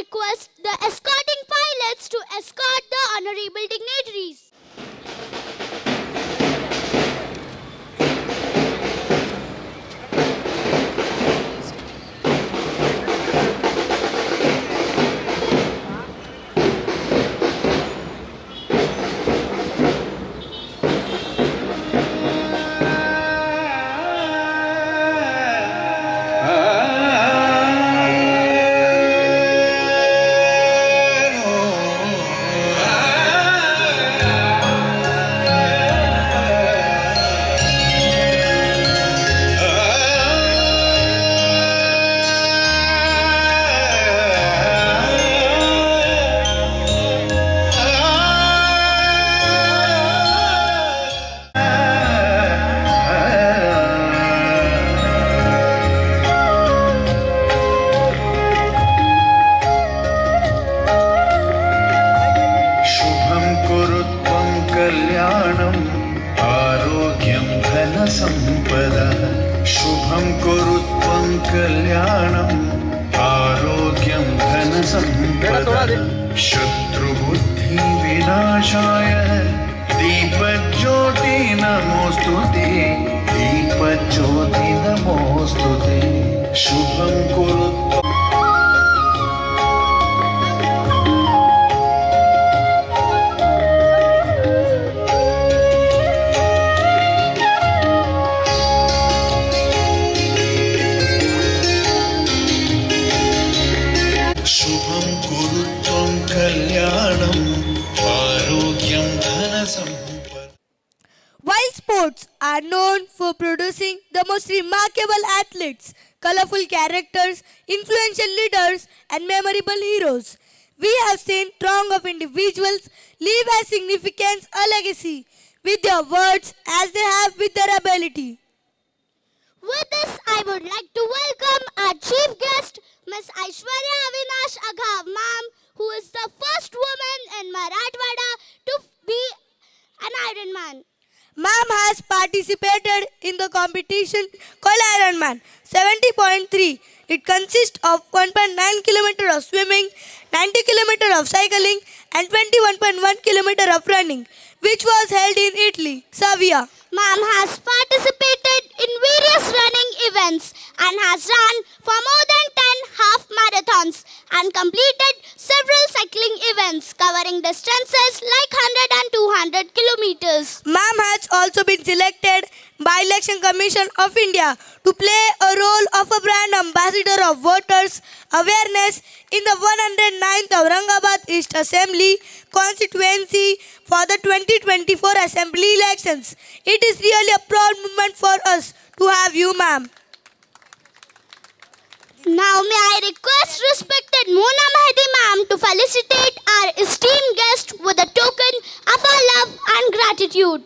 request the escorting pilots to escort the honorable dignitaries. शुभं कुरु त्वं कल्याणम् आरोग्यं धनसम्पदा शत्रुबुद्धि विनाशाय दीपज्योति नमोस्तुते दीपज्योति नमोस्तुते शुभं कुरु While sports are known for producing the most remarkable athletes, colorful characters, influential leaders, and memorable heroes, we have seen throng of individuals leave a significance, a legacy, with their words as they have with their ability. With this, I would like to welcome our chief guest, Ms. Aishwarya Avinash Aghav, ma'am, who is the first woman in Marathwada to be an Ironman. Ma'am has participated in the competition called Ironman 70.3. It consists of 1.9 km of swimming, 90 km of cycling, and 21.1 km of running, which was held in Italy, Savia. Ma'am has participated in various running events and has run for more than 10 half marathons and completed several cycling events covering distances like 100 and 200 kilometers. Ma'am has also been selected by Election Commission of India to play a role of a brand ambassador of voters awareness in the 109th Aurangabad East Assembly constituency for the 2024 Assembly elections. It is really a proud moment for us to have you, ma'am. Now may I request respected Mona Mahdi ma'am to felicitate our esteemed guest with a token of our love and gratitude.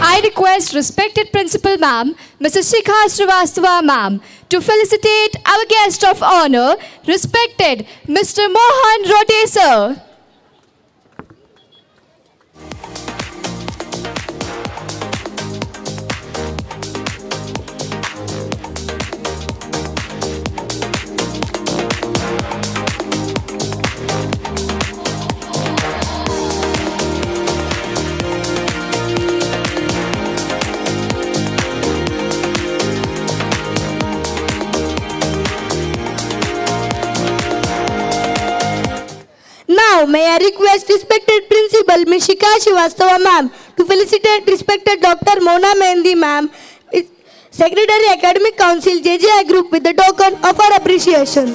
I request respected Principal Ma'am, Mrs. Shikha Srivastava Ma'am, to felicitate our guest of honor, respected Mr. Mohan Rote Sir. Now, may I request respected Principal Ms. Shikha Srivastava Ma'am to felicitate respected Dr. Mona Mehndi Ma'am, Secretary Academic Council JJI Group with the token of our appreciation.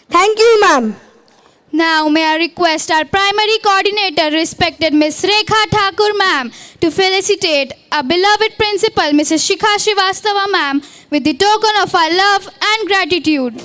Thank you, ma'am. Now may I request our primary coordinator, respected Miss Rekha Thakur ma'am, to felicitate our beloved principal, Mrs. Shikha Srivastava ma'am, with the token of our love and gratitude.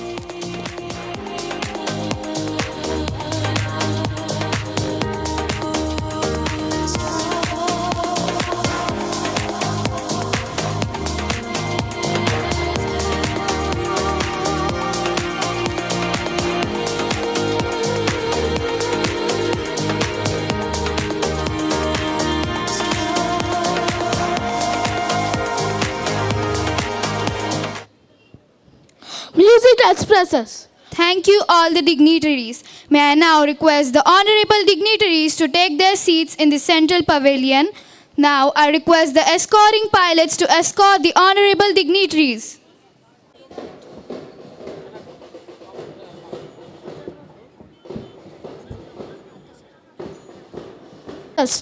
Music expresses. Thank you all the dignitaries. May I now request the honorable dignitaries to take their seats in the central pavilion. Now I request the escorting pilots to escort the honorable dignitaries.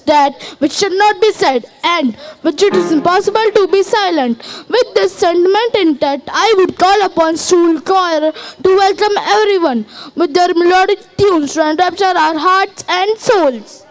That which should not be said and which it is impossible to be silent. With this sentiment intact, I would call upon school choir to welcome everyone with their melodic tunes to enrapture our hearts and souls.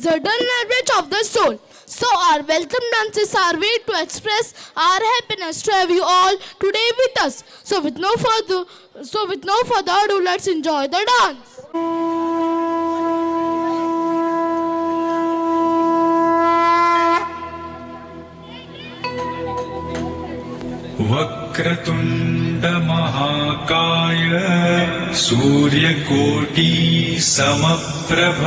is the dull language of the soul. So our welcome dances are way to express our happiness to have you all today with us. So with no further ado, let's enjoy the dance. Vakratunda महाकाय सूर्यकोटि समप्रभ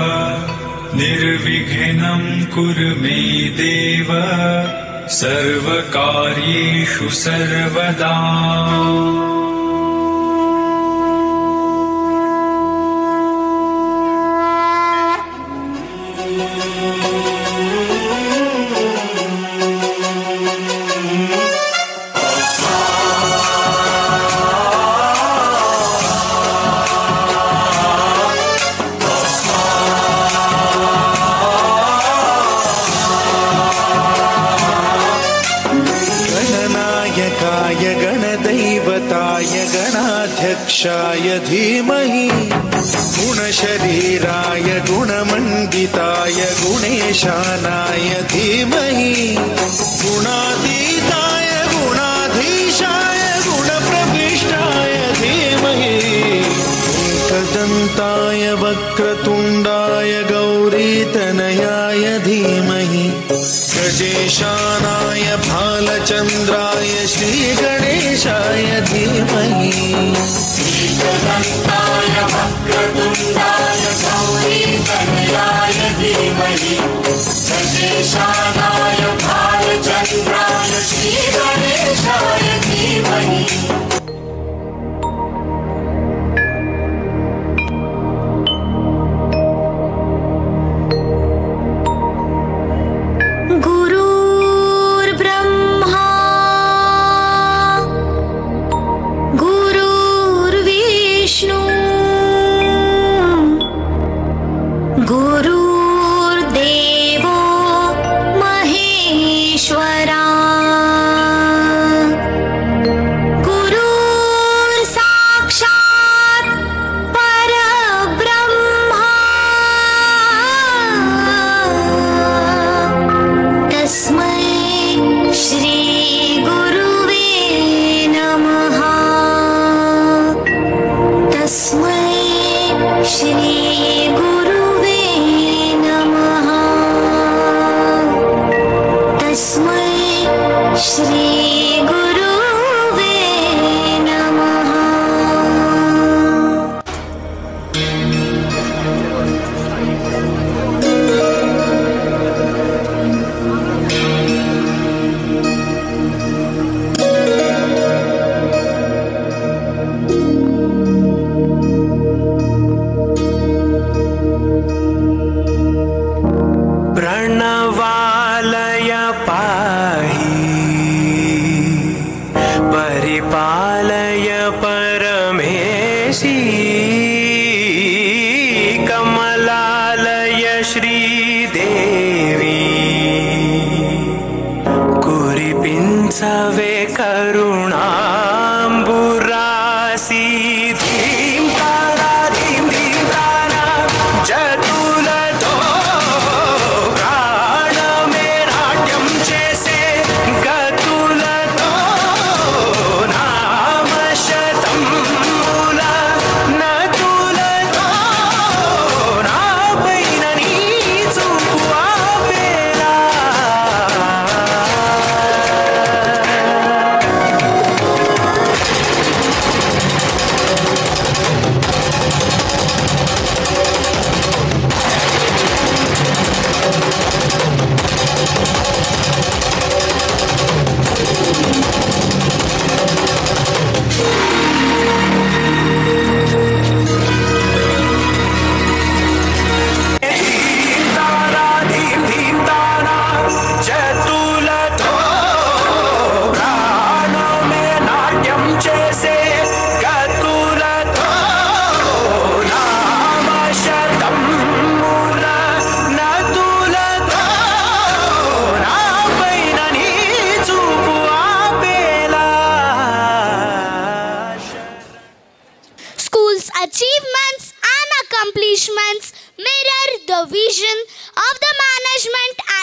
निर्विघ्नं कुरु मे देव सर्वकार्येषु सर्वदा। गणाध्यक्षाय धीमहि गुणशरीराय गुणमण्डिताय गुणेशानाय धीमहि गुणातीताय गुणाधीशाय गुणप्रविष्टाय धीमहि एकदन्ताय वक्रतुण्डाय गौरीतनयाय धीमहि गजेशानाय भालचन्द्राय श्रीगणेशाय धीमहि एकदन्ताय वक्रतुण्डाय गौरीतनयाय धीमहि गजेशानाय भालचन्द्राय श्रीगणेशाय धीमहि।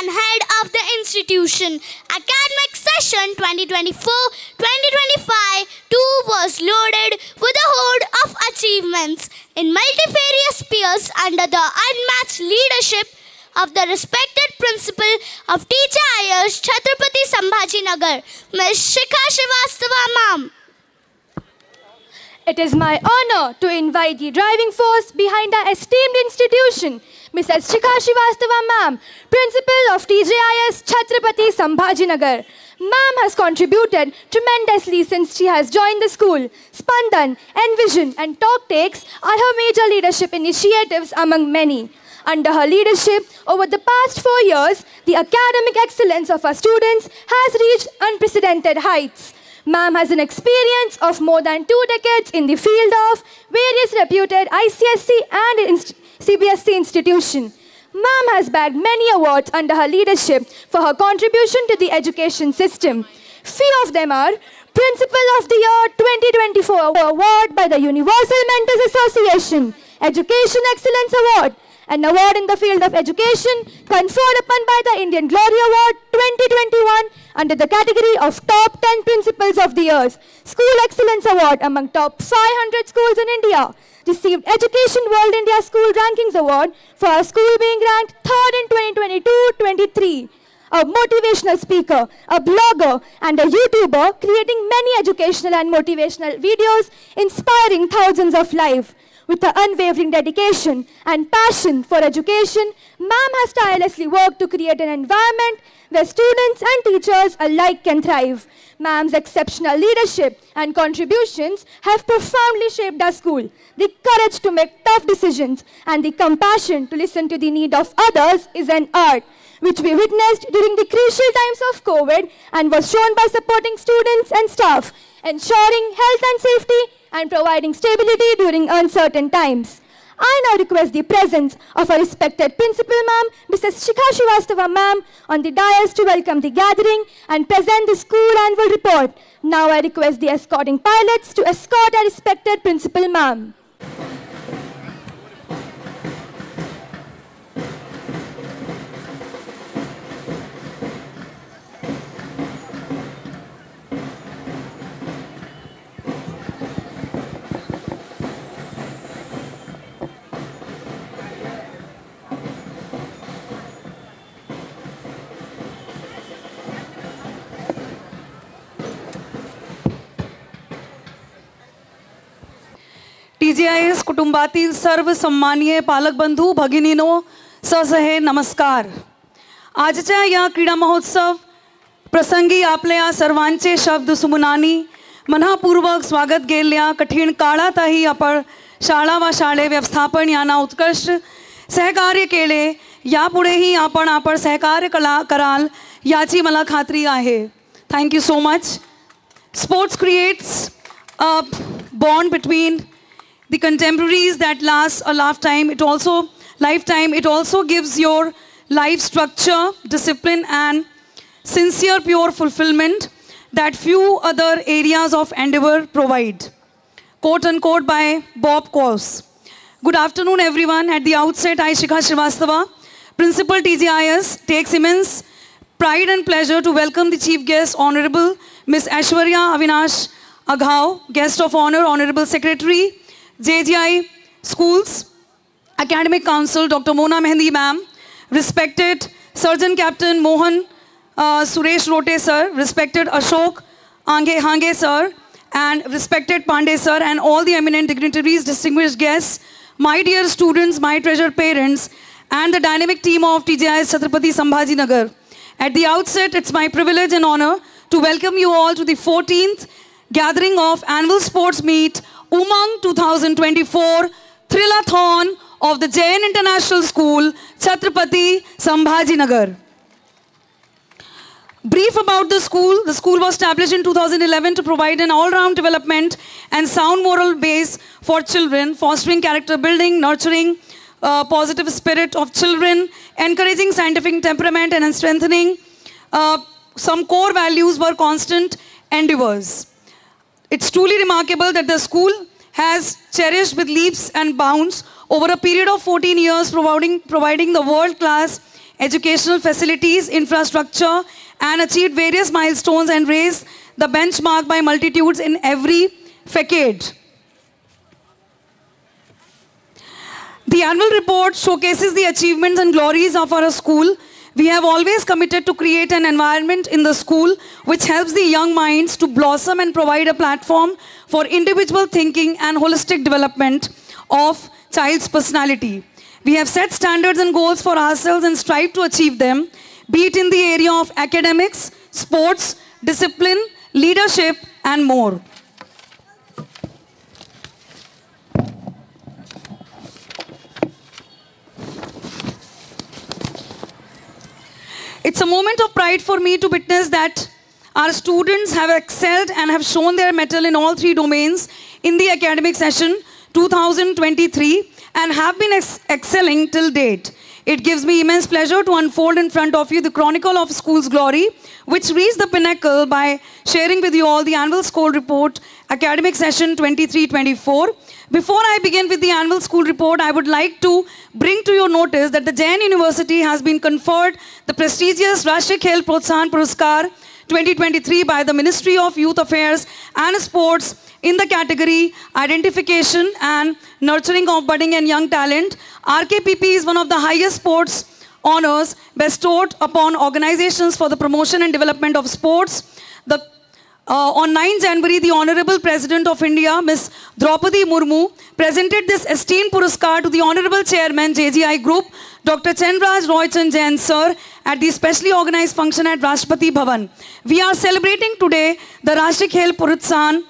and head of the institution. Academic session 2024-2025 too was loaded with a hoard of achievements in multifarious spheres under the unmatched leadership of the respected principal of TJIS Chhatrapati Sambhajinagar, Ms. Shikha Srivastava ma'am. It is my honor to invite the driving force behind our esteemed institution, Mrs. Shikha Srivastava ma'am, Principal of TJIS Chhatrapati Sambhajinagar. Ma'am has contributed tremendously since she has joined the school. Spandan, Envision and Talk Takes are her major leadership initiatives among many. Under her leadership, over the past 4 years, the academic excellence of our students has reached unprecedented heights. Ma'am has an experience of more than 2 decades in the field of various reputed ICSE and CBSE institutions. Ma'am has bagged many awards under her leadership for her contribution to the education system. Few of them are Principal of the Year 2024 Award by the Universal Mentors Association, Education Excellence Award, an award in the field of education conferred upon by the Indian Glory Award 2021 under the category of Top 10 Principals of the Year, School Excellence Award among top 500 schools in India, received Education World India School Rankings Award for our school being ranked 3rd in 2022-23. A motivational speaker, a blogger and a YouTuber creating many educational and motivational videos inspiring thousands of lives. With her unwavering dedication and passion for education, ma'am has tirelessly worked to create an environment where students and teachers alike can thrive. Ma'am's exceptional leadership and contributions have profoundly shaped our school. The courage to make tough decisions and the compassion to listen to the need of others is an art, which we witnessed during the crucial times of COVID and was shown by supporting students and staff, ensuring health and safety and providing stability during uncertain times. I now request the presence of our respected Principal Ma'am, Mrs. Shikha Srivastava Ma'am, on the dais to welcome the gathering and present the school annual report. Now I request the escorting pilots to escort our respected Principal Ma'am. TJIS कुटुंबातील सर्व सन्माननीय पालक बंधू भगिनीनो सहसहे नमस्कार. आजच्या या क्रीडा महोत्सव प्रसंगी आपल्या सर्वांचे शब्द सुमनानी मनःपूर्वक स्वागत गेल्या कठीण काळातही आपण शाळा व शाळे व्यवस्थापन यांना उत्कृष्ट सहकार्य केले. यापुढेही आपण सहकार्य कराल याची मला खात्री आहे. Thank you so much. Sports creates a bond between the contemporaries that lasts a lifetime. It also gives your life structure, discipline and sincere pure fulfillment that few other areas of endeavor provide. Quote unquote by Bob Coase. Good afternoon everyone. At the outset, I, Shikha Srivastava, Principal TJIS, takes immense pride and pleasure to welcome the Chief Guest, Honorable Ms. Aishwarya Avinash Aghao, Guest of Honor, Honorable Secretary, JGI Schools, Academic Council, Dr. Mona Mehendi Ma'am, respected Surgeon Captain Mohan Suresh Rote Sir, respected Ashok Hange Sir, and respected Pandey Sir, and all the eminent dignitaries, distinguished guests, my dear students, my treasured parents, and the dynamic team of TJIS Chhatrapati Sambhajinagar. At the outset, it's my privilege and honor to welcome you all to the 14th gathering of Annual Sports Meet Umang 2024 Thrillathon of the Jain International School, Chhatrapati Sambhajinagar. Brief about the school. The school was established in 2011 to provide an all-round development and sound moral base for children, fostering character building, nurturing positive spirit of children, encouraging scientific temperament and strengthening some core values were constant endeavors. It's truly remarkable that the school has cherished with leaps and bounds over a period of 14 years, providing the world-class educational facilities, infrastructure, and achieved various milestones and raised the benchmark by multitudes in every facade. The annual report showcases the achievements and glories of our school. We have always committed to create an environment in the school which helps the young minds to blossom and provide a platform for individual thinking and holistic development of child's personality. We have set standards and goals for ourselves and strive to achieve them, be it in the area of academics, sports, discipline, leadership, and more. It's a moment of pride for me to witness that our students have excelled and have shown their mettle in all 3 domains in the academic session 2023 and have been excelling till date. It gives me immense pleasure to unfold in front of you the chronicle of school's glory, which reached the pinnacle by sharing with you all the annual school report, academic session 23-24. Before I begin with the annual school report, I would like to bring to your notice that the Jain University has been conferred the prestigious Rashtriya Khel Protsahan Puraskar 2023 by the Ministry of Youth Affairs and Sports in the category Identification and Nurturing of Budding and Young Talent. RKPP is one of the highest sports honors bestowed upon organizations for the promotion and development of sports. On 9 January, the Honorable President of India, Ms. Draupadi Murmu, presented this esteemed Puraskar to the Honorable Chairman, JGI Group, Dr. Chandraj Roychand Jain, Sir, at the specially organized function at Rashtrapati Bhavan. We are celebrating today the Rashtriya Khel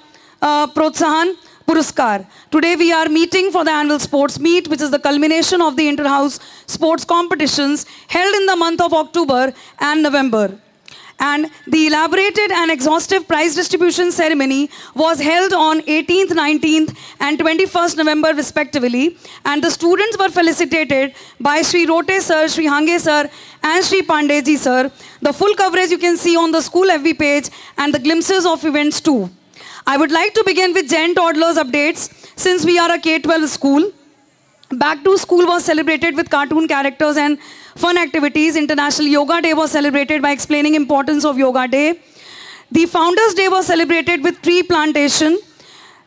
Protsahan Puraskar. Today we are meeting for the annual sports meet, which is the culmination of the inter-house sports competitions held in the month of October and November. And the elaborated and exhaustive prize distribution ceremony was held on 18th, 19th and 21st November respectively, and the students were felicitated by Shri Rote Sir, Shri Hange Sir and Shri Pandey Sir. The full coverage you can see on the school FB page and the glimpses of events too. I would like to begin with Jain toddlers updates since we are a K-12 school. Back to school was celebrated with cartoon characters and fun activities. International Yoga Day was celebrated by explaining importance of Yoga Day. The Founders Day was celebrated with tree plantation.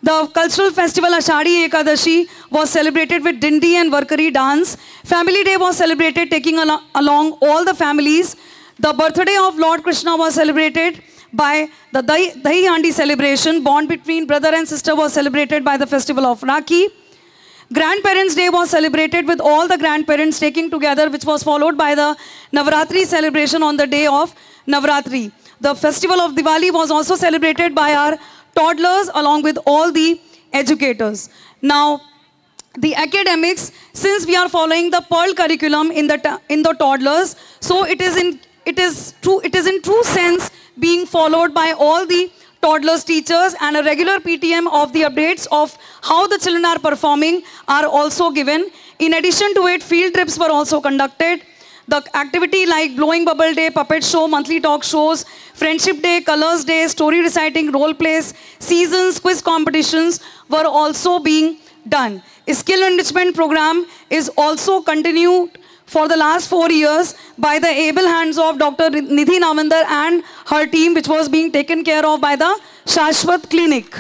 The cultural festival Ashadi Ekadashi was celebrated with Dindi and Varkari dance. Family Day was celebrated taking along all the families. The birthday of Lord Krishna was celebrated by the Dahi Handi celebration. Bond between brother and sister was celebrated by the festival of Rakhi. Grandparents' Day was celebrated with all the grandparents taking together, which was followed by the Navratri celebration on the day of Navratri. The festival of Diwali was also celebrated by our toddlers along with all the educators. Now, the academics, since we are following the Pearl curriculum in the toddlers, so it is in true sense being followed by all the toddlers teachers, and a regular PTM of the updates of how the children are performing are also given. In addition to it, field trips were also conducted. The activity like blowing bubble day, puppet show, monthly talk shows, friendship day, colors day, story reciting, role plays, seasons, quiz competitions were also being done. A skill enrichment program is also continued for the last 4 years by the able hands of Dr. Nidhi Namandar and her team, which was being taken care of by the Shashwat Clinic.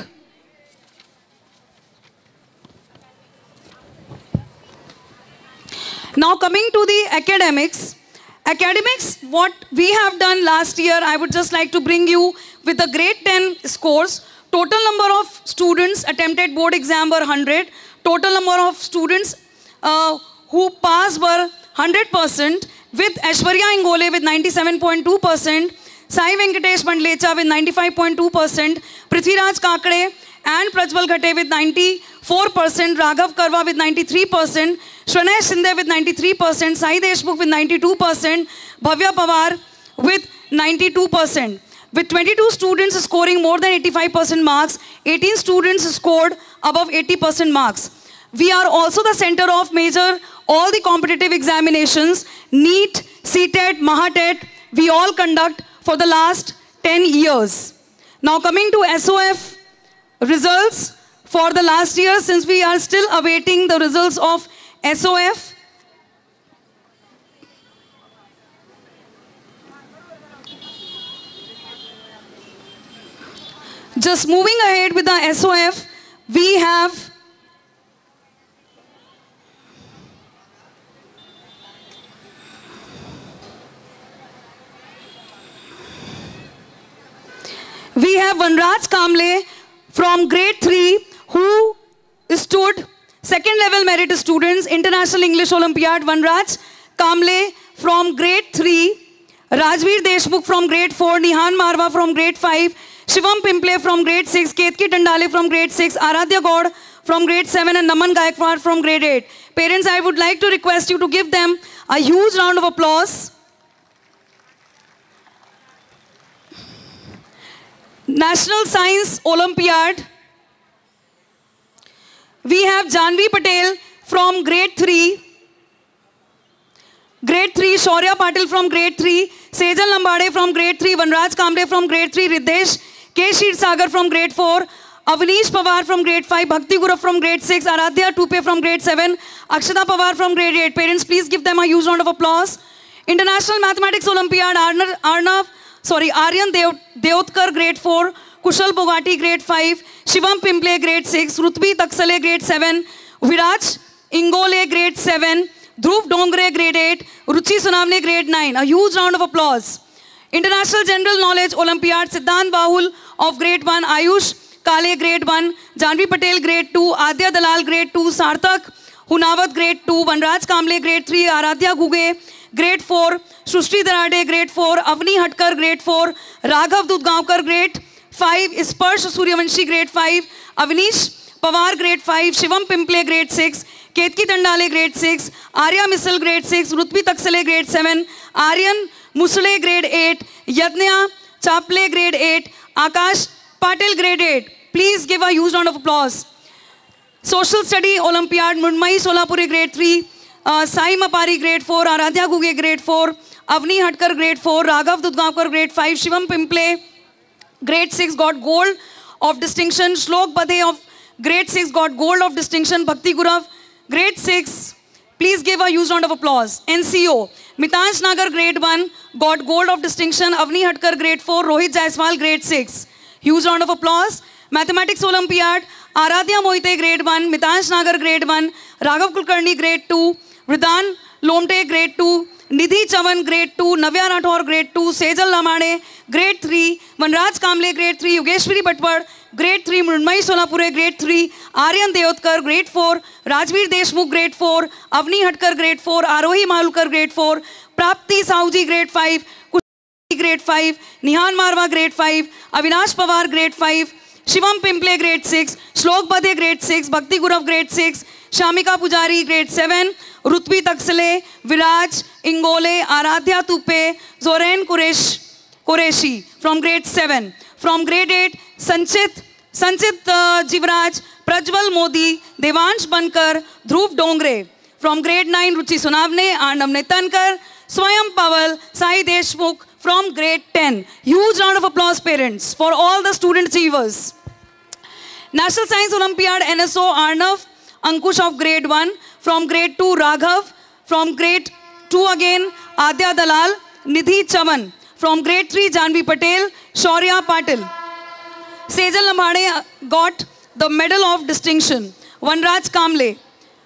Now coming to the academics. Academics, what we have done last year, I would just like to bring you with the grade 10 scores. Total number of students attempted board exam were 100. Total number of students who passed were 100%, with Aishwarya Ingole with 97.2%, Sai Venkatesh Mandlecha with 95.2%, Prithviraj Kakade and Prajwal Ghate with 94%, Raghav Karwa with 93%, Shrenesh Shinde with 93%, Sai Deshmukh with 92%, Bhavya Pawar with 92%. With 22 students scoring more than 85% marks, 18 students scored above 80% marks. We are also the center of major all the competitive examinations, NEET, CTET, MAHATET, we all conduct for the last 10 years. Now coming to SOF results for the last year, since we are still awaiting the results of SOF. Just moving ahead with the SOF, we have Vanraj Kamble from grade 3 who stood second level merit students, International English Olympiad. Vanraj Kamble from grade 3, Rajveer Deshmukh from grade 4, Nihan Marwa from grade 5, Shivam Pimple from grade 6, Ketki Tandale from grade 6, Aradhya Gaud from grade 7 and Naman Gaikwad from grade 8. Parents, I would like to request you to give them a huge round of applause. National Science Olympiad. We have Janvi Patel from grade 3. Grade 3, Shaurya Patil from grade 3, Sejal Lambade from grade 3, Vanraj Kamble from grade 3, Riddesh K. Sagar from grade 4, Avnish Pawar from grade 5, Bhakti Gurav from grade 6, Aradhya Tupe from grade 7, Akshata Pawar from grade 8. Parents, please give them a huge round of applause. International Mathematics Olympiad, Aryan Deotkar grade 4, Kushal Bogati grade 5, Shivam Pimple grade 6, Rutvi Taksale grade 7, Viraj Ingole grade 7, Dhruv Dongre grade 8, Ruchi Sunavne grade 9. A huge round of applause. International General Knowledge Olympiad, Siddhant Bahul of grade 1, Ayush Kale grade 1, Janvi Patel grade 2, Adya Dalal grade 2, Sarthak Hunawat grade 2, Vanraj Kamble grade 3, Aradhya Guge grade 4, Srushti Darade grade 4, Avni Hatkar grade 4, Raghav Dudgaonkar grade 5, Sparsh Suryavanshi grade 5, Avnish Pawar grade 5, Shivam Pimple grade 6, Ketki Tandale grade 6, Arya Misal grade 6, Rutvi Taksale grade 7, Aryan Musle grade 8, Yadnya Chaple grade 8, Akash Patil grade 8. Please give a huge round of applause. Social Study Olympiad, Murmai Solapuri grade 3, Sai Mapari grade 4, Aradhya Guge grade 4, Avni Hatkar grade 4, Raghav Dudgaonkar grade 5, Shivam Pimple grade 6 got gold of distinction, Shlok Badhe of grade 6 got gold of distinction, Bhakti Gurav grade 6. Please give a huge round of applause. NCO, Mitansh Nagar grade 1 got gold of distinction, Avni Hatkar grade 4, Rohit Jaiswal grade 6. Huge round of applause. Mathematics Olympiad, Aradhya Moite grade 1, Mitansh Nagar grade 1, Raghav Kulkarni grade 2, Ridan Lomte grade 2, Nidhi Chavan grade 2, Navya Rathore grade 2, Sejal Lamade grade 3, Vanraj Kamble grade 3, Yogeshwari Patwad grade 3, Mrunmai Solapure grade 3, Aryan Deotkar grade 4, Rajveer Deshmukh grade 4, Avni Hatkar grade 4, Arohi Malukar grade 4, Prapti Sauji grade 5, Kushal grade 5, Nihan Marwa grade 5, Avinash Pawar grade 5, Shivam Pimple grade 6, Shlok Badhe grade 6, Bhakti Gurav grade 6, Shamika Pujari grade 7, Rutvi Taksale, Viraj Ingole, Aradhya Tupe, Zoren Qureshi from grade 7. From grade 8, Sanchit Jivraj, Prajwal Modi, Devansh Bankar, Dhruv Dongre. From grade 9, Ruchi Sunavne, Arnam Netankar, Swayam Paval, Sai Deshmukh from grade 10. Huge round of applause, parents, for all the student achievers. National Science Olympiad, NSO Arnav Ankush of grade 1. From grade 2, Raghav. From grade 2 again, Adya Dalal, Nidhi Chavan. From grade 3, Janvi Patel, Shaurya Patil. Sejal Lambade got the Medal of Distinction. Vanraj Kamble.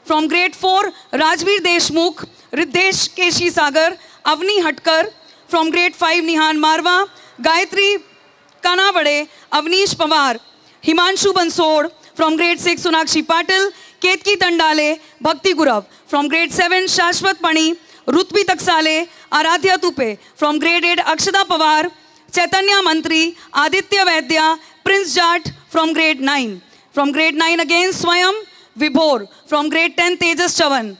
From grade 4, Rajveer Deshmukh, Riddesh K. Sagar, Avni Hatkar. From grade 5, Nihan Marwa, Gayatri Kanavade, Avnish Pawar, Himanshu Bansod. From grade 6, Sonakshi Patil, Ketki Tandale, Bhakti Gurav. From grade 7, Shashwat Pani, Rutvi Taksale, Aradhya Tupe. From grade 8, Akshata Pawar, Chaitanya Mantri, Aditya Vaidya, Prince Jat from grade 9. From grade 9 again, Swayam Vibhor. From grade 10, Tejas Chavan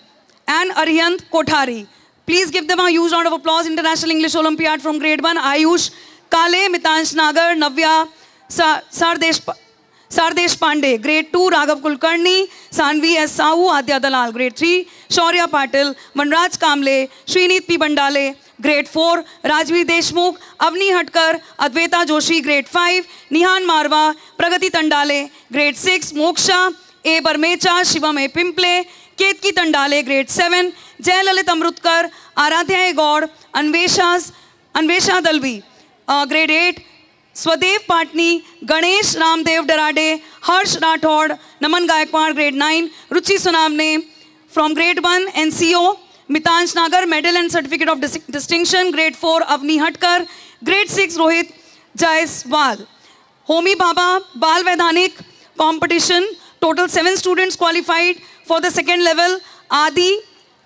and Arhyant Kothari. Please give them a huge round of applause. International English Olympiad from grade 1, Ayush Kale, Mitansh Nagar, Navya Sardesh Pandey. Grade 2, Raghav Kulkarni, Sanvi S. Sahu, Adya Dalal. Grade 3, Shaurya Patil, Vanraj Kamble, Srinit P. Bandale. Grade 4, Rajveer Deshmukh, Avni Hatkar, Advaita Joshi. Grade 5, Nihan Marwa, Pragati Tandale. Grade 6, Moksha A. Barmecha, Shivam A. Pimple, Ketki Tandale. Grade 7, Jayalalit Amrutkar, Aradhya A. Gaud, Anvesha Dalvi. Grade 8, Swadev Patni, Ganesh Ramdev Darade, Harsh Rathod, Naman Gaikwad, grade 9, Ruchi Sunamne, from grade 1, NCO, Mitansh Nagar, medal and certificate of distinction, grade 4, Avni Hatkar, grade 6, Rohit Jaiswal. Homi Baba, Bal Vedhanik competition, total 7 students qualified for the second level, Adi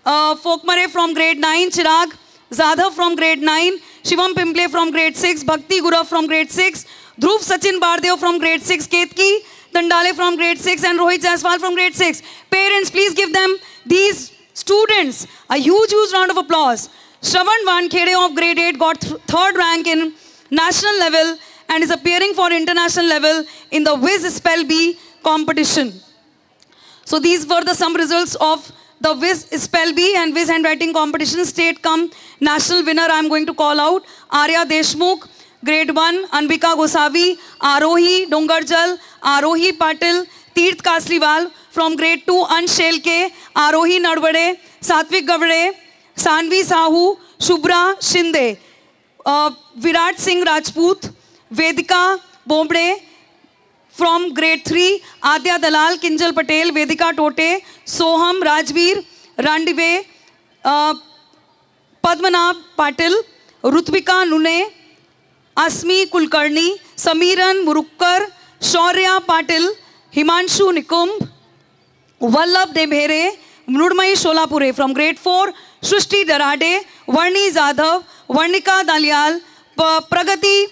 Folkmare from grade 9, Chirag Zadhav from grade 9, Shivam Pimple from grade 6, Bhakti Gurav from grade 6, Dhruv Sachin Bardev from grade 6, Ketki Dandale from grade 6 and Rohit Jaiswal from grade 6. Parents, please give them, these students, a huge round of applause. Shravan Wankhede of grade 8 got third rank in national level and is appearing for international level in the Viz Spell Bee competition. So these were some results of the Viz Spell Bee and Viz handwriting competition. State cum national winner I am going to call out. Arya Deshmukh, grade 1, Anvika Gosavi, Arohi Dongarjal, Arohi Patil, Tirth Kasliwal, from grade 2, Ansh Shelke, Arohi Nadwade, Satvik Gavade, Sanvi Sahu, Shubhra Shinde, Virat Singh Rajput, Vedika Bombre, from grade 3, Adya Dalal, Kinjal Patel, Vedika Tote, Soham Rajveer, Randive, Padmanabh Patil, Rutvika Nune, Asmi Kulkarni, Samiran Murukkar, Shaurya Patil, Himanshu Nikumb, Vallabh Debhere, Mrudmai Sholapure. From grade 4, Shrishti Darade, Varni Zadhav, Varnika Dalyal, Pragati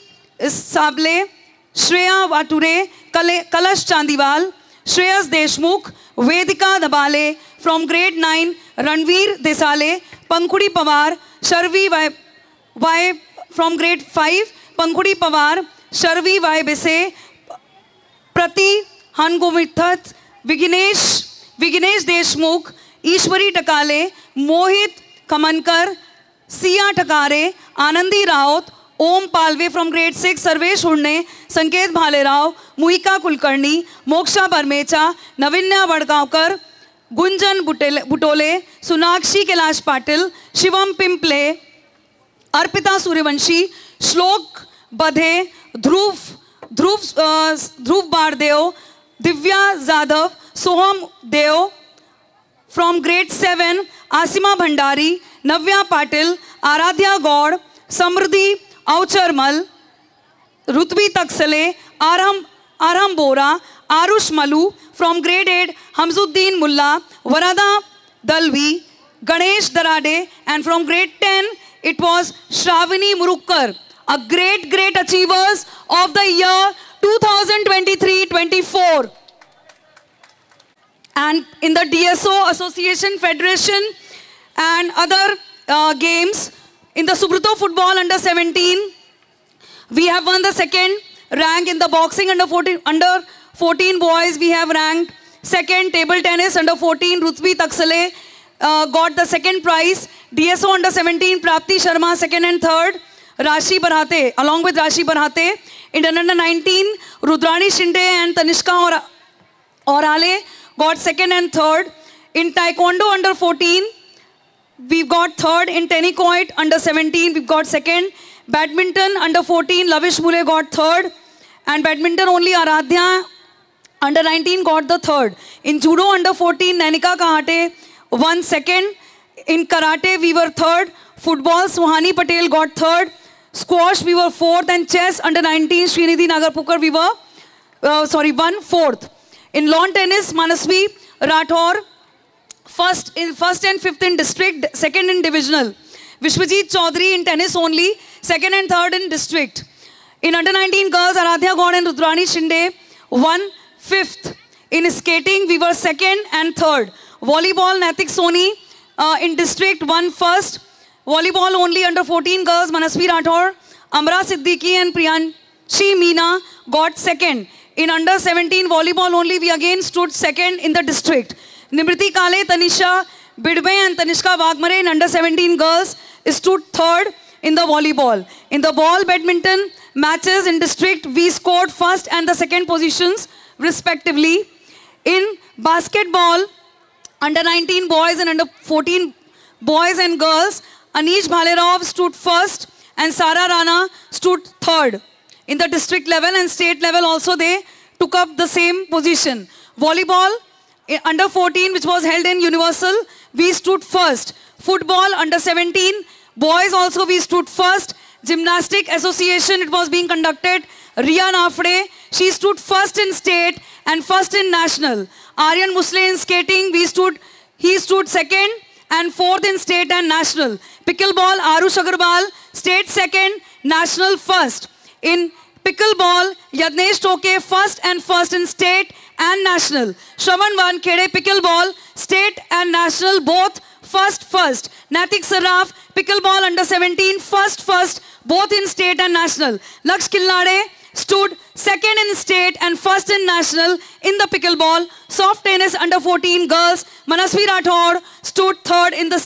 Sable, Shreya Vature, Kalash Chandiwal, Shreyas Deshmukh, Vedika Dabale. From grade 9, Ranveer Desale, Pankhudi Pawar, Sharvi Y. From grade 5, Pankhudi Pawar, Sharvi Y. Bese, Prati Hangomithat, Vignesh Deshmukh, Ishwari Takale, Mohit Khamankar, Siya Takare, Anandi Raut, Om Palve. From grade 6, Sarvesh Hurne, Sanket Bhalerao, Muhika Kulkarni, Moksha Barmecha, Navinya Vadgaonkar, Gunjan Butole, Sunakshi Kailash Patil, Shivam Pimple, Arpita Suryavanshi, Shlok Badhe, Dhruv Bardev, Divya Zadhav, Soham Deo. From grade 7, Asima Bhandari, Navya Patil, Aradhya Gaud, Samriddhi Aucharmal, Rutvi Taksale, Arham Bora, Arush Malu. From grade 8, Hamzuddin Mulla, Varada Dalvi, Ganesh Darade, and from grade 10, it was Shravani Murukkar, a great achievers of the year 2023-24. And in the DSO Association Federation and other games, in the Subruto Football under 17, we have won the second rank. In the boxing under 14 boys, we have ranked second. Table tennis under 14, Ruthvi Taksale got the second prize. DSO under 17, Prapti Sharma second and third. Rashi Barhate, along with Rashi Barhate. In under 19, Rudrani Shinde and Tanishka Orale got second and third. In Taekwondo under 14, we've got third. In Tennis under 17, we've got second. Badminton under 14, Lavish Mule got third. And badminton only Aradhya under 19 got the third. In Judo under 14, Nanika Kahate won second. In Karate, we were third. Football, Suhani Patel got third. Squash, we were fourth. And chess under 19, Srinidhi Nagarpukar, we were, won fourth. In lawn tennis, Manasvi Rathore, first and fifth in district, second in divisional. Vishwajit Chaudhary in tennis only, second and third in district. In under 19 girls, Aradhya Gaud and Rudrani Shinde won fifth. In skating, we were second and third. Volleyball, Natik Soni in district won first. Volleyball only under 14 girls, Manasvi Rathore, Amra Siddiqui and Priyanshi Meena got second. In under 17 volleyball only, we again stood second in the district. Nimriti Kale, Tanisha Bidbe and Tanishka Wagmare in under 17 girls stood third in the volleyball. In the ball badminton matches in district, we scored first and the second positions respectively. In basketball, under 19 boys and under 14 boys and girls, Anish Bhalerov stood first and Sara Rana stood third. in the district level and state level also they took up the same position. Volleyball under 14, which was held in Universal, we stood first. Football under 17, boys also we stood first. Gymnastic Association, it was being conducted. Ria Nafde, she stood first in state and first in national. Aryan Musle in skating, he stood second and fourth in state and national. Pickleball, Arush Agarwal, state second, national first. In pickleball, Yadnesh Toke first in state and national. Shravan Wankhede, pickleball, state and national, both first. Natik Saraf, pickleball under 17, first, both in state and national. Laksh Khilnade stood second in state and first in national in the pickleball. Soft tennis under 14 girls, Manasvi Rathod stood third in the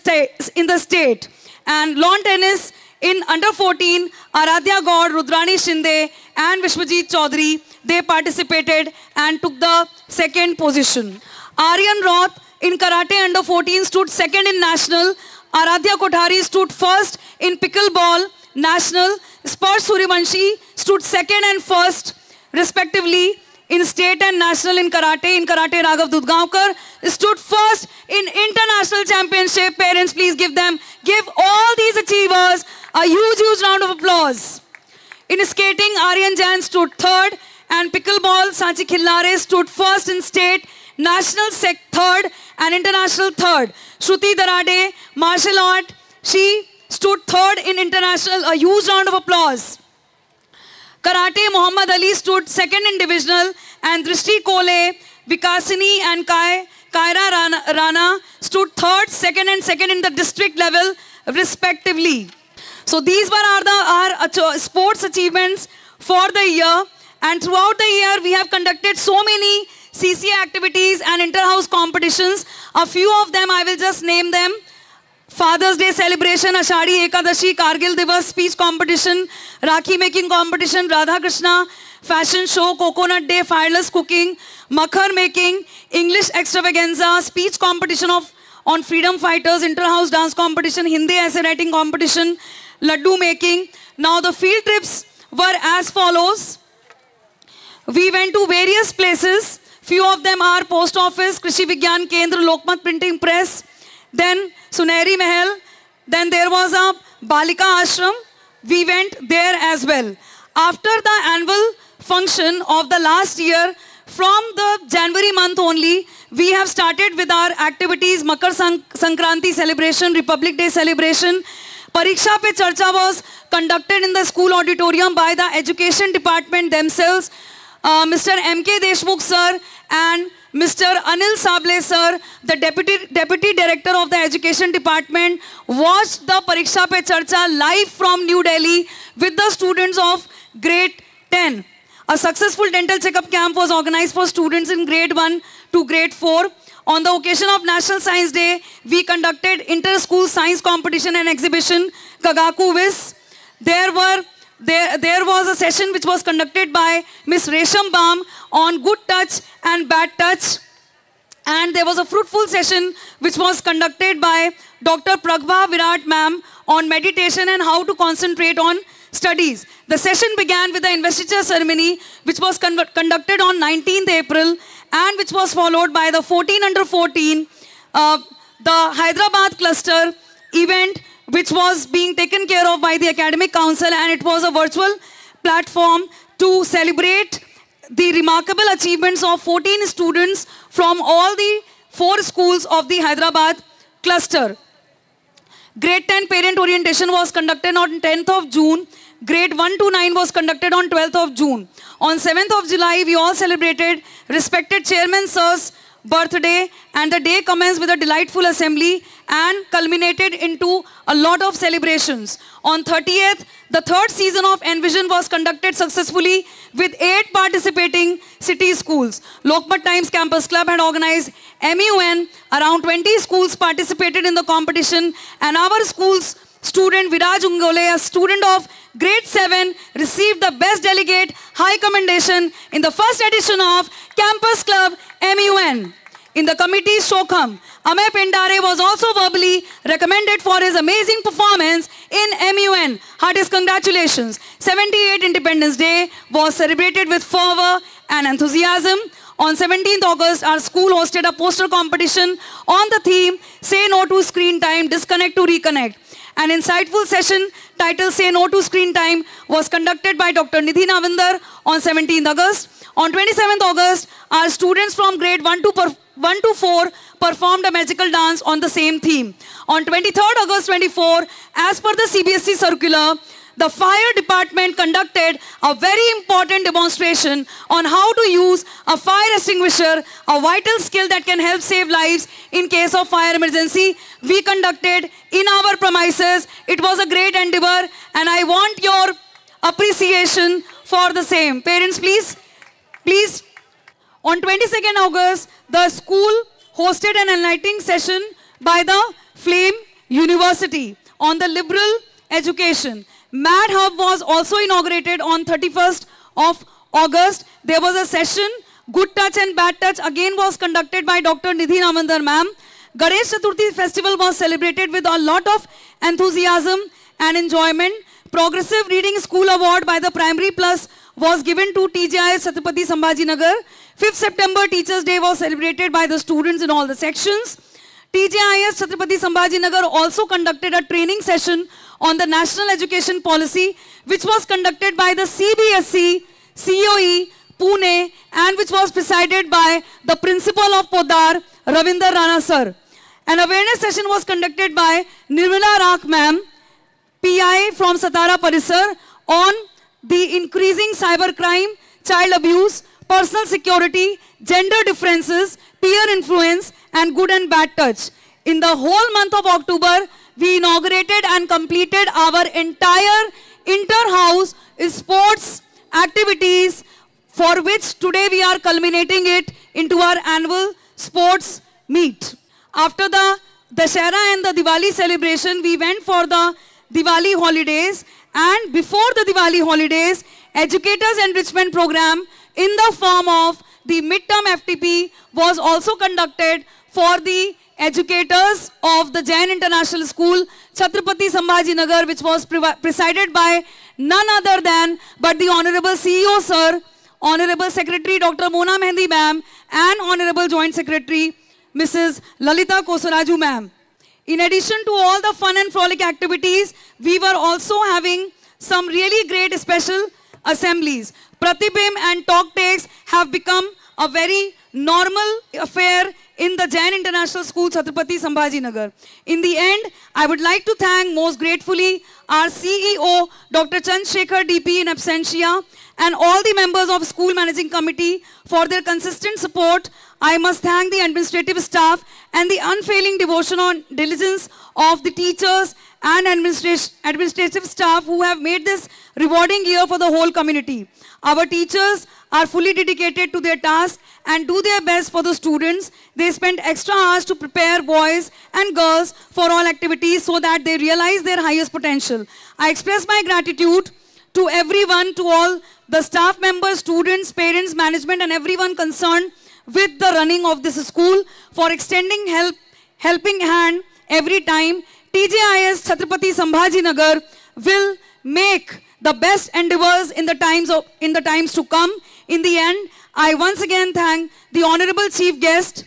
state. And lawn tennis in under 14, Aradhya Gaur, Rudrani Shinde and Vishwajit Chaudhary, they participated and took the second position. Aryan Roth in karate under 14 stood second in national. Aradhya Kothari stood first in pickleball national. Sparsh Suryavanshi stood second and first respectively in state and national in karate. In karate, Raghav Dudgaonkar stood first in international championship. Parents, please give all these achievers a huge round of applause. In skating, Aryan Jain stood third and pickleball, Sanchi Khilnare stood first in state, national third and international third. Shruti Darade, martial art, she stood third in international. A huge round of applause. Karate, Muhammad Ali stood second in divisional and Drishti Kole, Vikasini and Kaira Rana stood third, second in the district level respectively. So these were our sports achievements for the year, and throughout the year we have conducted so many CCA activities and inter-house competitions. A few of them I will just name them. Father's Day celebration, Ashadi Ekadashi, Kargil Divas speech competition, Rakhi making competition, Radha Krishna fashion show, Coconut Day, fireless cooking, Makhar making, English extravaganza, speech competition on freedom fighters, inter-house dance competition, Hindi essay writing competition, Laddu making. Now the field trips were as follows. We went to various places. Few of them are Post Office, Krishi Vigyan Kendra, Lokmat Printing Press, then Sunehri Mahal, then there was a Balika Ashram. We went there as well. After the annual function of the last year, from the January month only, we have started with our activities, Makar Sankranti celebration, Republic Day celebration. Pariksha Pe Charcha was conducted in the school auditorium by the education department themselves. Mr. M.K. Deshmukh sir and Mr. Anil Sable sir, the deputy director of the education department, watched the Pariksha Pe Charcha live from New Delhi with the students of grade 10. A successful dental checkup camp was organized for students in grade 1 to grade 4. On the occasion of National Science Day, we conducted inter-school science competition and exhibition, Kagaku Viz. There was a session which was conducted by Miss Resham Bam on good touch and bad touch. And there was a fruitful session which was conducted by Dr. Prabha Virat ma'am on meditation and how to concentrate on studies. The session began with the investiture ceremony which was conducted on 19th April and which was followed by the 14 under 14, the Hyderabad cluster event which was being taken care of by the Academic Council, and it was a virtual platform to celebrate the remarkable achievements of 14 students from all the 4 schools of the Hyderabad cluster. Grade 10 parent orientation was conducted on 10th of June. Grade 1 to 9 was conducted on 12th of June. On 7th of July, we all celebrated respected Chairman Sir's birthday, and the day commenced with a delightful assembly and culminated into a lot of celebrations. On 30th, the 3rd season of Envision was conducted successfully with 8 participating city schools. Lokmat Times Campus Club had organized MUN. Around 20 schools participated in the competition, and our school's student Viraj Ungole, a student of grade 7, received the best delegate high commendation in the first edition of Campus Club MUN. In the committee's showcam, Amay Pendare was also verbally recommended for his amazing performance in MUN. Heartiest congratulations. 78th Independence Day was celebrated with fervor and enthusiasm. On 17th August, our school hosted a poster competition on the theme, Say No to Screen Time, Disconnect to Reconnect. An insightful session titled Say No to Screen Time was conducted by Dr. Nidhi Navandar on 17th August. On 27th August, our students from grade 1 to 4 performed a magical dance on the same theme. On 23rd August 24, as per the CBSE circular, the fire department conducted a very important demonstration on how to use a fire extinguisher, a vital skill that can help save lives in case of fire emergency. We conducted in our premises. It was a great endeavor and I want your appreciation for the same. Parents, please. Please. On 22nd August, the school hosted an enlightening session by the Flame University on the liberal education. Mad Hub was also inaugurated on 31st of August. There was a session, Good Touch and Bad Touch, again was conducted by Dr. Nidhi Navandar ma'am. Ganesh Chaturthi festival was celebrated with a lot of enthusiasm and enjoyment. Progressive Reading School Award by the Primary Plus was given to TGIS Chhatrapati Sambhajinagar. 5th September Teachers Day was celebrated by the students in all the sections. TGIS Chhatrapati Sambhajinagar also conducted a training session on the National Education Policy, which was conducted by the CBSE, COE, Pune, and which was presided by the Principal of Podar, Ravinder Rana Sir. An awareness session was conducted by Nirmala Rakh ma'am, PI from Satara Parisar, on the increasing cybercrime, child abuse, personal security, gender differences, peer influence, and good and bad touch. In the whole month of October, we inaugurated and completed our entire inter-house sports activities, for which today we are culminating it into our annual sports meet. After the Dashera and the Diwali celebration, we went for the Diwali holidays, and before the Diwali holidays, Educators Enrichment Program in the form of the midterm FTP was also conducted for the educators of the Jain International School, Chhatrapati Sambhajinagar, which was presided by none other than but the Honorable CEO Sir, Honorable Secretary Dr. Mona Mehendi ma'am, and Honorable Joint Secretary Mrs. Lalita Kosaraju ma'am. In addition to all the fun and frolic activities, we were also having some really great special assemblies. Pratibim and talk takes have become a very normal affair in the Jain International School, Chhatrapati Sambhajinagar. In the end, I would like to thank most gratefully our CEO, Dr. Chandrasekhar DP in absentia, and all the members of School Managing Committee for their consistent support. I must thank the administrative staff and the unfailing devotion and diligence of the teachers and administrative staff who have made this rewarding year for the whole community. Our teachers are fully dedicated to their task and do their best for the students. They spend extra hours to prepare boys and girls for all activities so that they realize their highest potential. I express my gratitude to everyone, to all the staff members, students, parents, management, and everyone concerned with the running of this school for extending helping hand every time. TGIS Chhatrapati Sambhajinagar will make the best endeavors in the times to come. In the end, I once again thank the Honorable Chief Guest,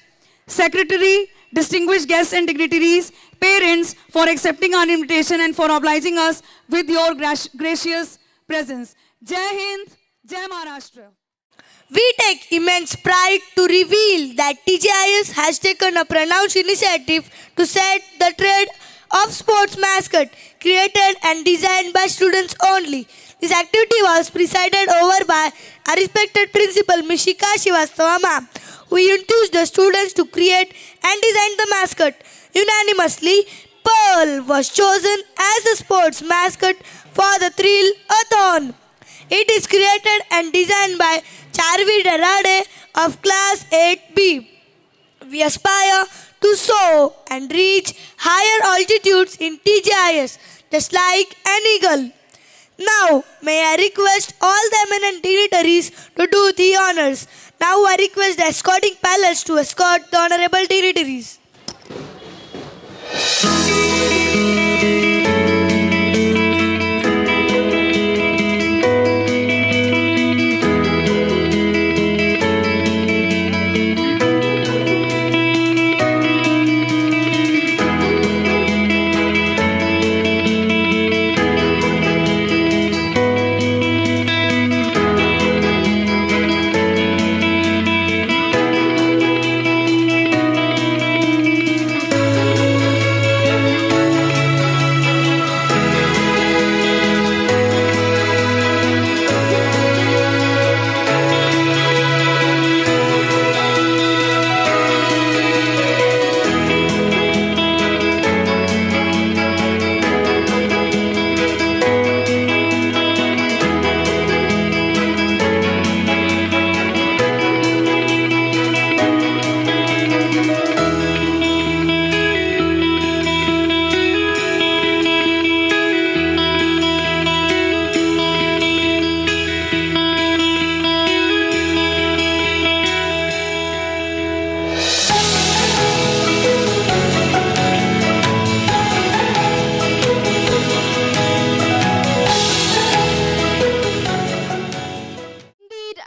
Secretary, distinguished guests and dignitaries, parents for accepting our invitation and for obliging us with your gracious presence. Jai Hind, Jai Maharashtra. We take immense pride to reveal that TGIS has taken a pronounced initiative to set the trend of sports mascot created and designed by students only. This activity was presided over by our respected principal, Ms. Shikha Srivastava ma'am, who enthused the students to create and design the mascot. Unanimously, Pearl was chosen as the sports mascot for the Thrill-a-thon. It is created and designed by Charvi Darade of Class 8B. We aspire to soar and reach higher altitudes in TGIS, just like an eagle. Now, may I request all the eminent dignitaries to do the honors. Now, I request the escorting palace to escort the honorable dignitaries.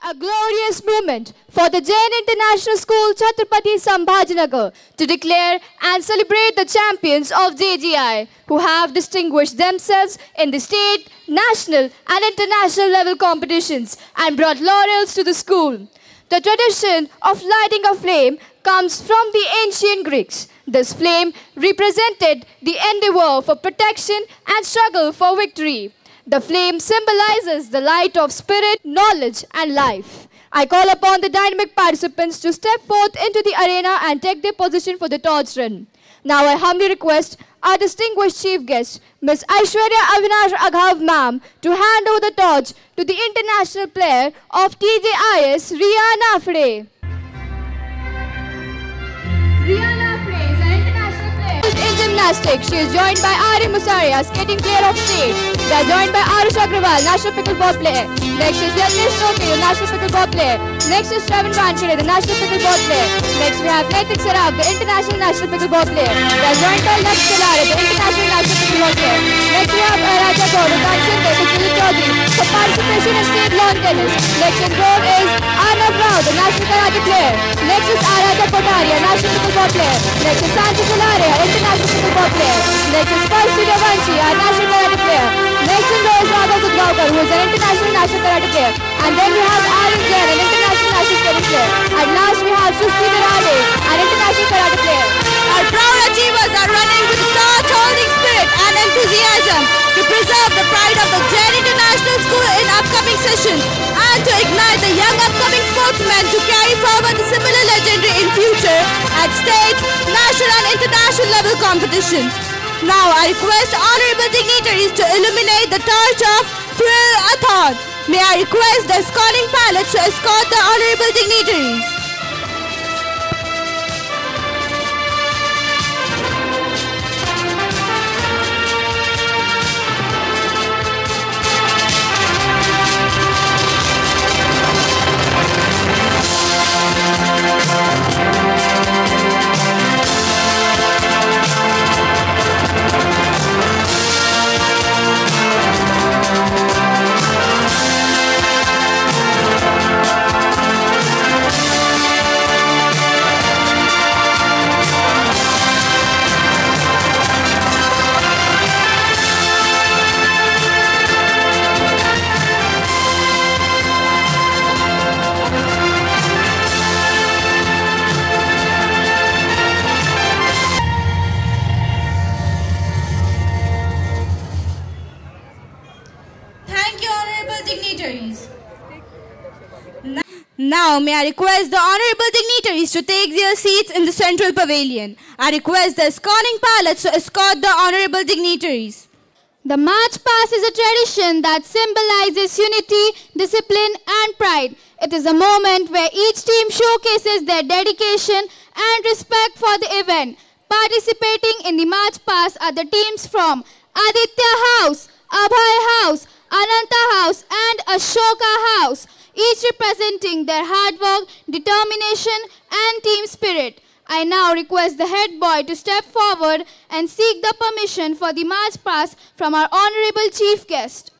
A glorious moment for the Jain International School, Chhatrapati Sambhajinagar, to declare and celebrate the champions of JGI who have distinguished themselves in the state, national and international level competitions and brought laurels to the school. The tradition of lighting a flame comes from the ancient Greeks. This flame represented the endeavor for protection and struggle for victory. The flame symbolizes the light of spirit, knowledge and life. I call upon the dynamic participants to step forth into the arena and take their position for the torch run. Now I humbly request our distinguished chief guest, Ms. Aishwarya Avinash Aghav ma'am, to hand over the torch to the international player of TJIS, Riya Nafde. Riya Nafde is an international player in gymnastics. She is joined by Ari Musaria, skating player of state. They are joined by Arush Agrawal, national pickleball player. Next is Yagnesh Soke, the national pickleball player. Next is Shravan Wankhede, the national pickleball player. Next we have Naitik Saraf, the international national pickleball player. They are joined by Laksh Kalare, the international national pickleball player. Next we have Raja Gaur, Kansinde, the Sujit Chaudhary for participation in state lawn tennis. Next in gold is Arnav Rao, the national karate player. Next is Aradha Potaria, national pickleball player. Next is Sanchi Kalare, international pickleball player. Next is Parsi Devanshi, our national karate player. Next in row is Raghav Gudgaonkar, who is an international national karate player. And then we have Arun Jain, an international national skating player. And last we have Sushti Virade, an international karate player. Our proud achievers are running with torch-holding spirit and enthusiasm to preserve the pride of the Jain International School in upcoming sessions and to ignite the young upcoming sportsmen to carry forward the similar legendary in future at state, national and international level competitions. Now I request honorable dignitaries to illuminate the torch of Thrill-a-thon. May I request the escorting pilots to escort the honorable dignitaries. Now may I request the honorable dignitaries to take their seats in the central pavilion. I request the escorting pilots to escort the honorable dignitaries. The March Past is a tradition that symbolizes unity, discipline and pride. It is a moment where each team showcases their dedication and respect for the event. Participating in the March Past are the teams from Aditya House, Abhay House, Ashoka House, each representing their hard work, determination and team spirit. I now request the head boy to step forward and seek the permission for the march past from our honorable chief guest.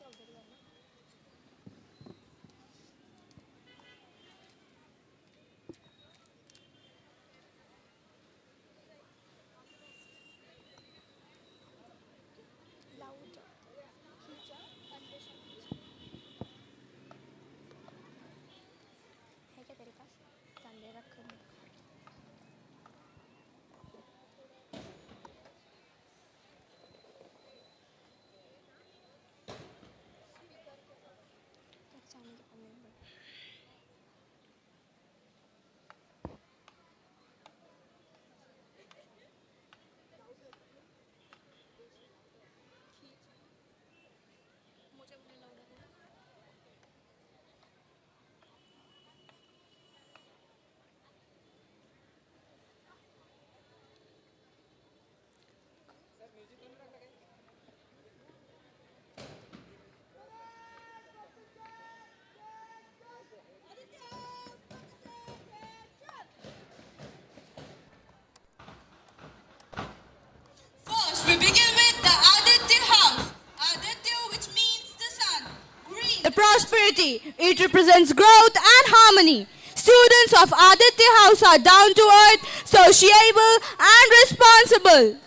We begin with the Aditya House. Aditya, which means the sun. Green. The prosperity. It represents growth and harmony. Students of Aditya House are down to earth, sociable and responsible.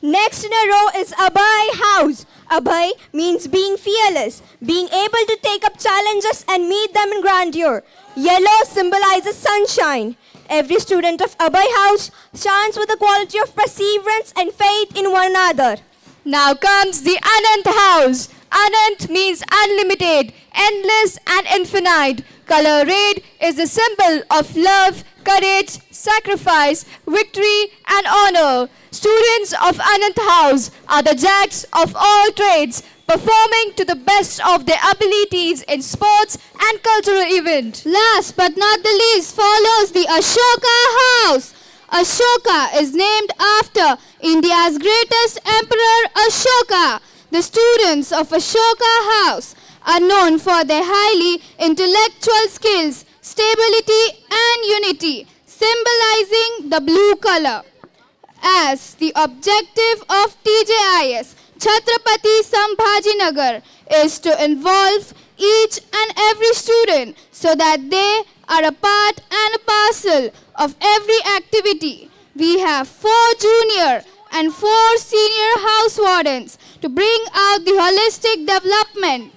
Next in a row is Abhay House. Abhay means being fearless, being able to take up challenges and meet them in grandeur. Yellow symbolizes sunshine. Every student of Abhay House shines with the quality of perseverance and faith in one another. Now comes the Anant House. Anant means unlimited, endless and infinite. Color red is the symbol of love, courage, sacrifice, victory and honor. Students of Anant House are the jacks of all trades, performing to the best of their abilities in sports and cultural events. Last but not the least follows the Ashoka House. Ashoka is named after India's greatest emperor Ashoka. The students of Ashoka House are known for their highly intellectual skills, stability and unity, symbolizing the blue color. As the objective of TJIS, Chhatrapati Sambhajinagar, is to involve each and every student so that they are a part and a parcel of every activity. We have 4 junior and 4 senior house wardens to bring out the holistic development.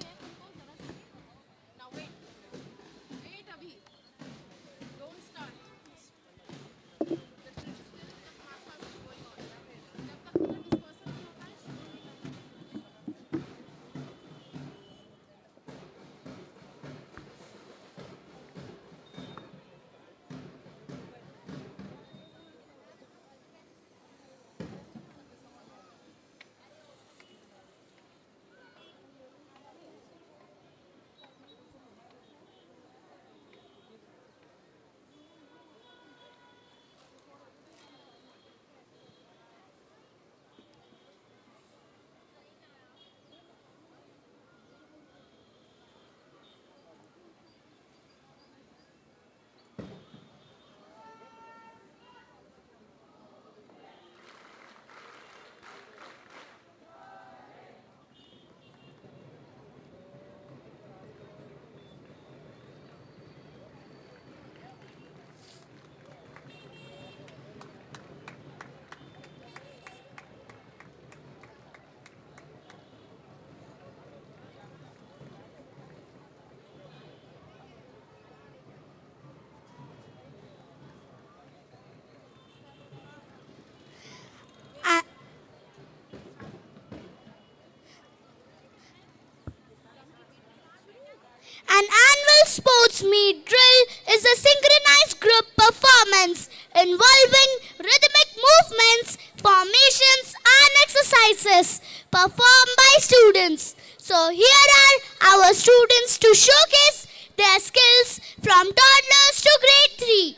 An annual sports meet drill is a synchronized group performance involving rhythmic movements, formations and exercises performed by students. So here are our students to showcase their skills from toddlers to grade 3.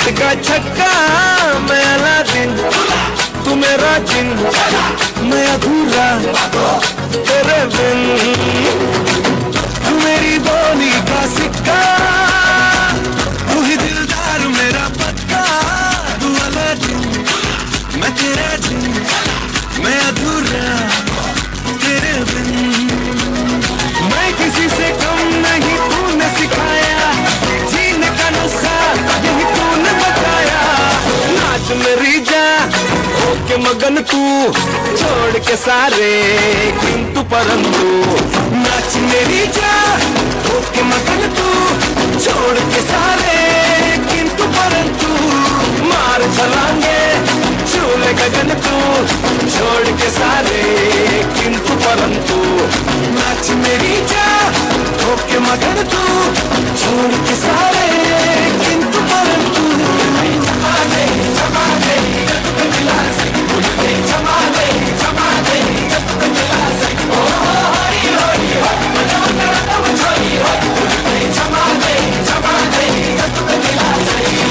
Hit का छक्का मैं Aladdin, तू मेरा जिन मैं अधूरा तेरे बिन, तू मेरी बोली का सिक्का, तू ही दिलदार मेरा पक्का, तू अलादीन मैं तेरा जिन मैं अधूरा तेरे बिन, मैं किसी से कम नहीं तूने सिखाया, जीने का नुस्खा यही तूने बताया, नाच मेरी जान होके मगन तू छोड़ के सारे किंतु परंतु, नाच मेरी जान होके मगन तू छोड़ के सारे किंतु परंतु, मार छलांगे झूले गगन तू छोड़ के सारे किंतु परंतु, नाच मेरी जान होके मगन तू छोड़ के सारे किंतु परंतु, जमाने जमाने मिला सही, जमाने जमाने मिला सही, ओ हरी हरी हरी जमाने जमाने मिला सही।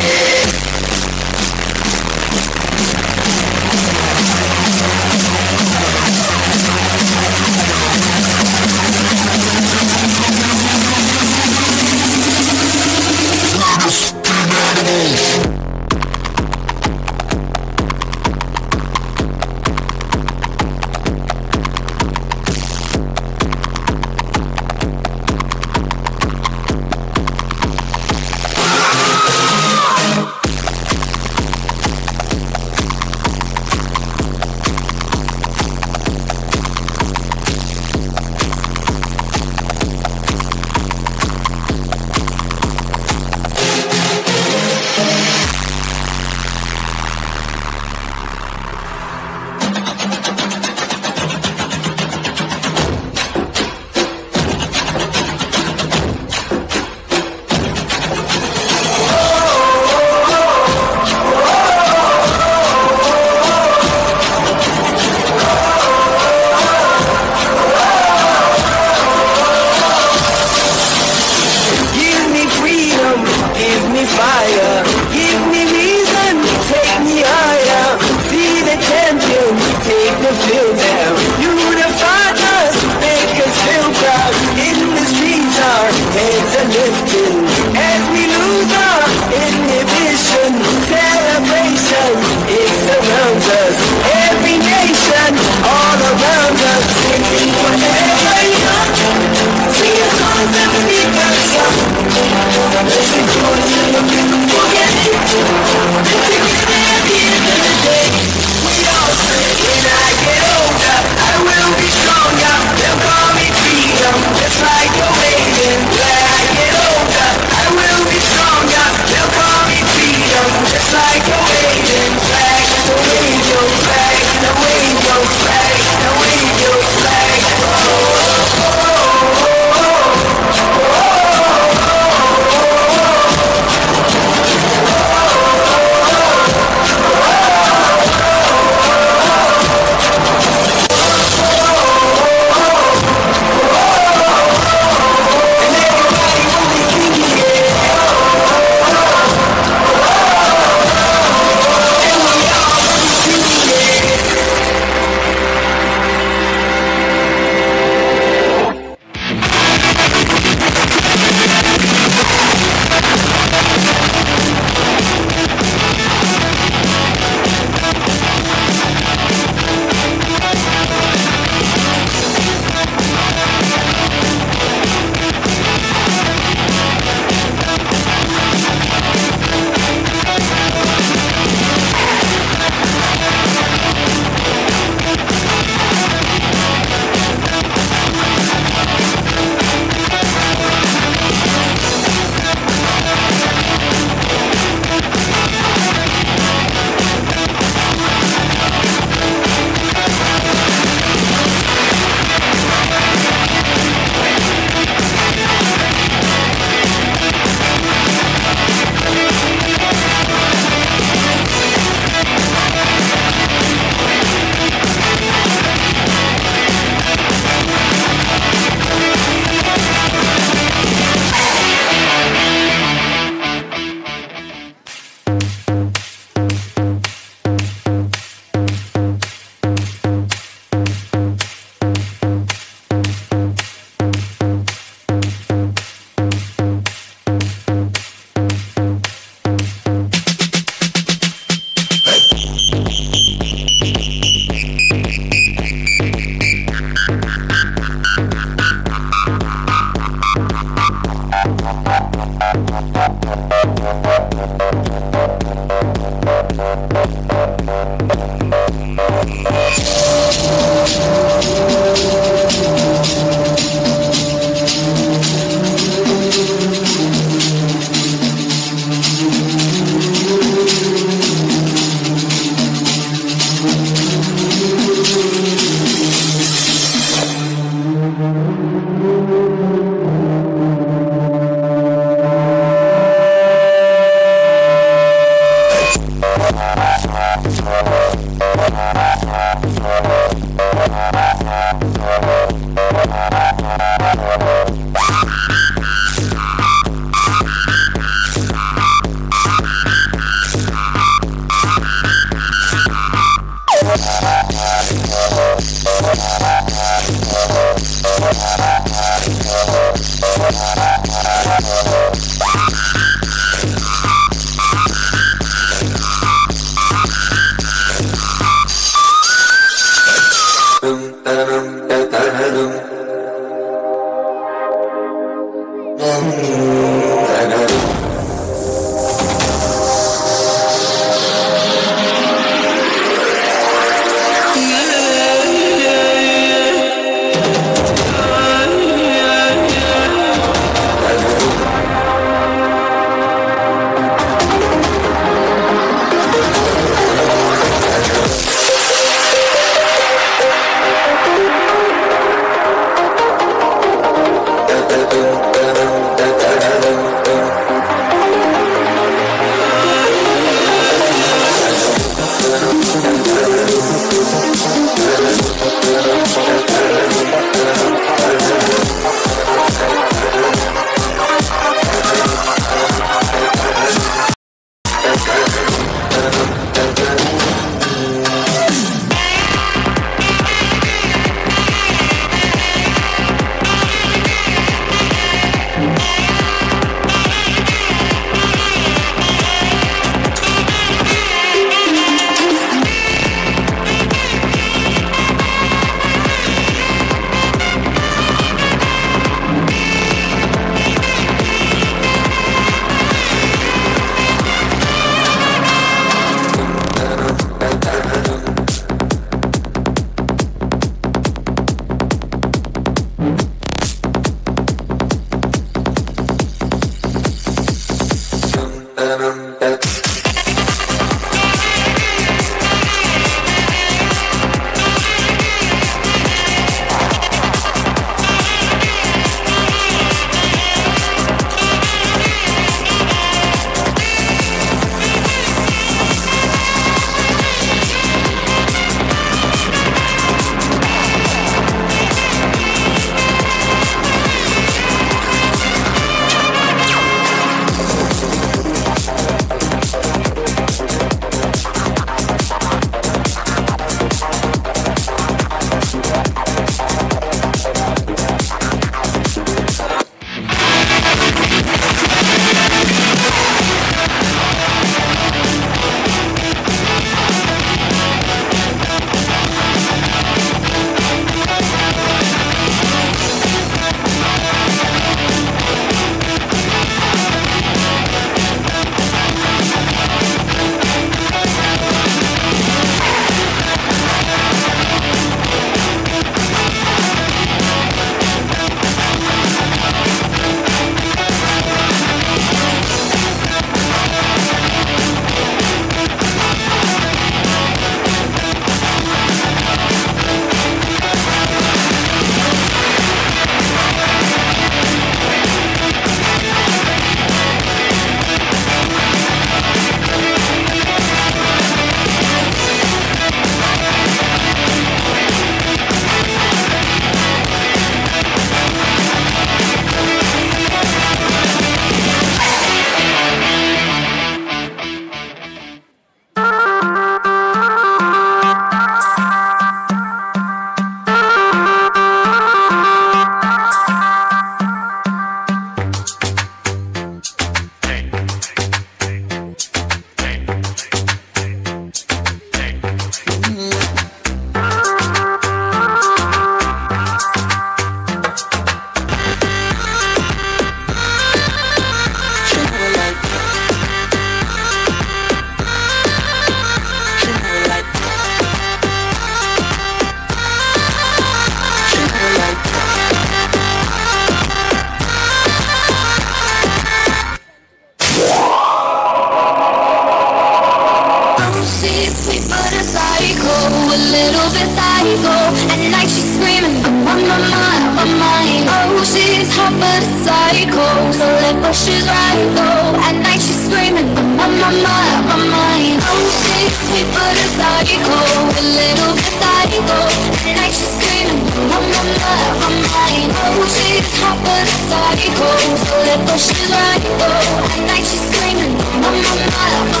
She's right though. At night she's screaming, I'm on my mind. Oh, she's sweet but a psycho, a little bit psycho. At night she's screaming, I'm on my mind. Oh, she's hot but a psycho, so let go, she's right though. At night she's screaming, I'm on my mind.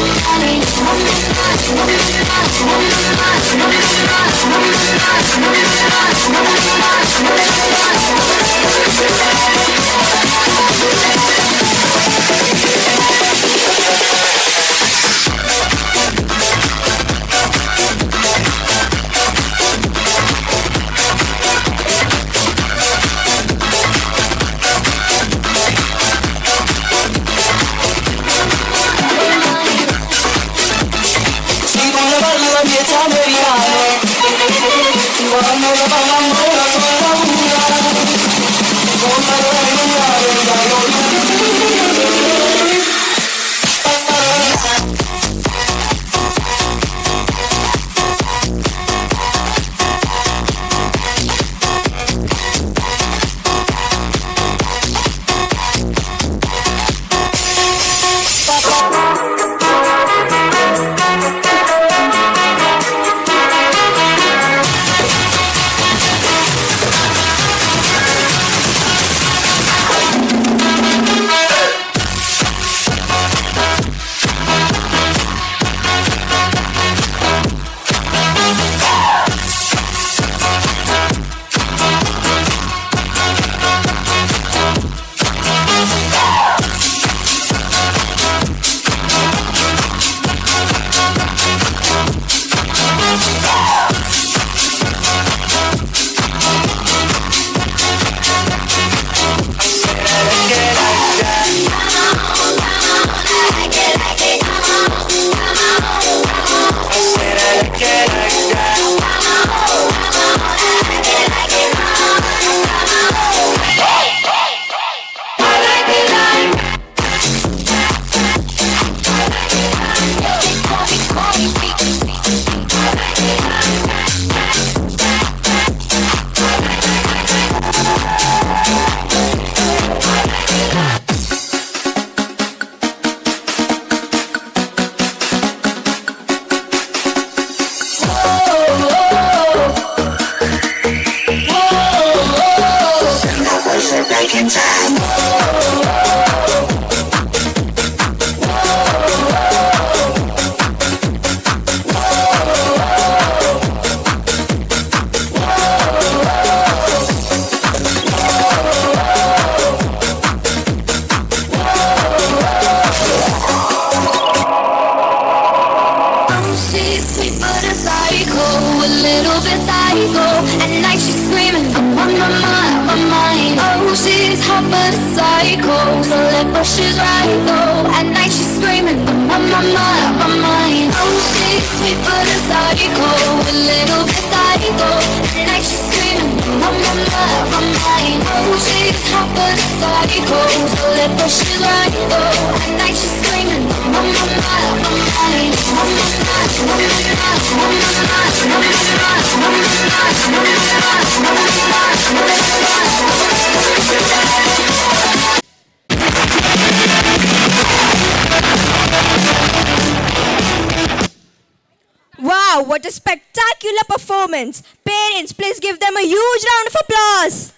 She's right though. At night she's screaming, I'm on my mind. Oh, she's sweet but a psycho, a little bit psycho. At night she's screaming, I'm on my mind. Oh, she's hot but a psycho, so let but she's right though. At night she's screaming, I'm on my mind. Wow, what a spectacular performance. Parents, please give them a huge round of applause.